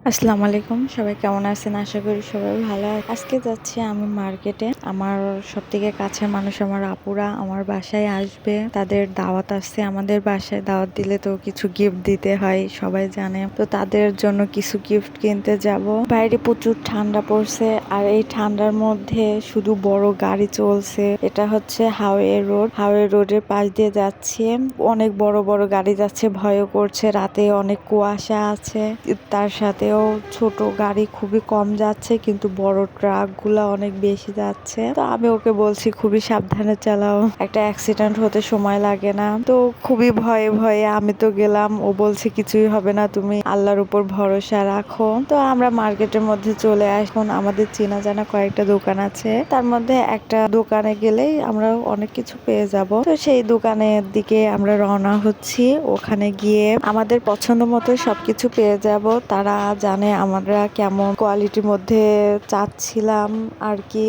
আসসালামু আলাইকুম, সবাই কেমন আছেন? আশা করি সবাই ভালো আছে। আজকে যাচ্ছি আমি মার্কেটে। আমার সবথেকে কাছের মানুষ আমার আপুরা আমার বাসায় আসবে। তাদের দাওয়াত আসছে। আমাদের বাসায় দাওয়াত দিলে তো কিছু গিফট দিতে হয়, সবাই জানে। তো তাদের জন্য কিছু গিফট কিনতে যাব। বাইরে প্রচুর ঠান্ডা পড়ছে, আর এই ঠান্ডার মধ্যে শুধু বড় গাড়ি চলছে। এটা হচ্ছে হাওয়ে রোড। হাওয়ে রোডের পাশ দিয়ে যাচ্ছি। অনেক বড় বড় গাড়ি যাচ্ছে, ভয়ও করছে। রাতে অনেক কুয়াশা আছে, তার সাথেও ছোট গাড়ি খুবই কম যাচ্ছে, কিন্তু বড় ট্রাক গুলা অনেক বেশি যাচ্ছে। তো আমি ওকে বলছি খুবই সাবধানে চালাও, একটা অ্যাক্সিডেন্ট হতে সময় লাগে না। তো খুবই ভয়ে ভয়ে আমি তো গেলাম। ও বলছে কিছুই হবে না, তুমি আল্লাহর উপর ভরসা রাখো। তো আমরা মার্কেটের মধ্যে চলে আসুন। আমাদের চেনা জানা কয়েকটা দোকান আছে, তার মধ্যে একটা দোকানে গেলেই আমরা অনেক কিছু পেয়ে যাব। তো সেই দোকানের দিকে আমরা রওনা হচ্ছি। ওখানে গিয়ে আমাদের পছন্দ মতো সবকিছু পেয়ে যাব। তারা জানে আমরা কেমন কোয়ালিটির মধ্যে চাচ্ছিলাম আর কি,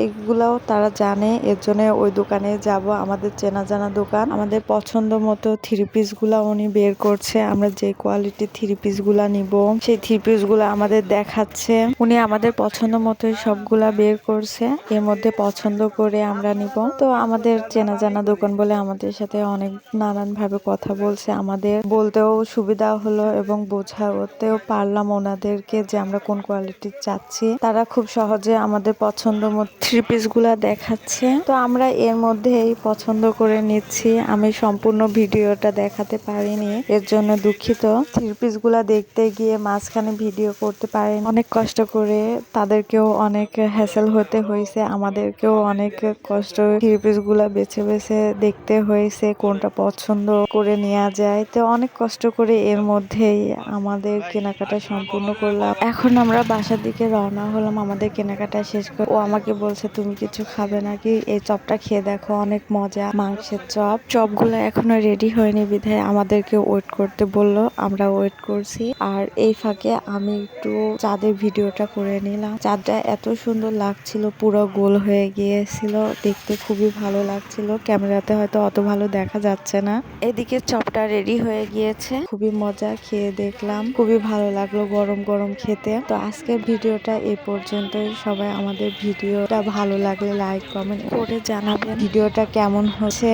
এগুলাও তারা জানে। এর জন্য ওই দোকানে যাব, আমাদের চেনা জানা দোকান। আমাদের পছন্দ মতো থ্রি পিস গুলা উনি বের করছে। আমরা যে কোয়ালিটির থ্রি পিস গুলা নিব, সেই থ্রি পিস গুলা আমাদের দেখাচ্ছে। উনি আমাদের পছন্দ মতো সবগুলা বের করছে, এর মধ্যে পছন্দ করে আমরা নিব। তো আমাদের চেনা জানা দোকান বলে আমাদের সাথে অনেক নানান ভাবে কথা বলছে। আমাদের বলতেও সুবিধা হলো এবং বোঝাতেও পারলাম ওনাদেরকে যে আমরা কোন কোয়ালিটির চাচ্ছি। তারা খুব সহজে আমাদের পছন্দ মতো থ্রি পিস গুলা দেখাচ্ছে। তো আমরা এর মধ্যেই পছন্দ করে নিচ্ছি। আমি সম্পূর্ণ ভিডিওটা দেখাতে পারিনি, এর জন্য দুঃখিত। থ্রি পিস গুলা দেখতে গিয়ে মাঝখানে ভিডিও করতে পারিনি, অনেক কষ্ট করে। তাদেরকেও অনেক হ্যাসেল হতে হয়েছে, আমাদেরকেও অনেক কষ্ট থ্রি পিস গুলা বেছে বেছে দেখতে হয়েছে কোনটা পছন্দ করে নেওয়া যায়। তো অনেক কষ্ট করে এর মধ্যেই আমাদের কেনাকাটা সম্পূর্ণ করলাম। এখন আমরা বাসার দিকে রওনা হলাম আমাদের কেনাকাটা শেষ করে। ও আমাকে বলছে তুমি কিছু খাবে নাকি, এই চপটা খেয়ে দেখো, অনেক মজা, মাংসের চপ। চপগুলো এখনো রেডি হয়নি বিধায় আমাদেরকে ওয়েট করতে বললো, আমরা ওয়েট করছি। আর এই ফাঁকে আমি একটু চাঁদের ভিডিওটা করে নিলাম। চাঁদটা এত সুন্দর লাগছিল, পুরো গোল হয়ে গিয়েছিল, দেখতে খুবই ভালো লাগছিল। ক্যামেরাতে হয়তো অত ভালো দেখা যাচ্ছে না। এদিকে চপটা রেডি হয়ে গিয়েছে, খুবই মজা, খেয়ে দেখলাম, খুবই ভালো লাগলো গরম গরম খেতে। তো আজকের ভিডিওটা এই পর্যন্তই। সবাই আমাদের ভিডিওটা ভালো লাগলে লাইক কমেন্ট করে জানাবেন ভিডিওটা কেমন হচ্ছে।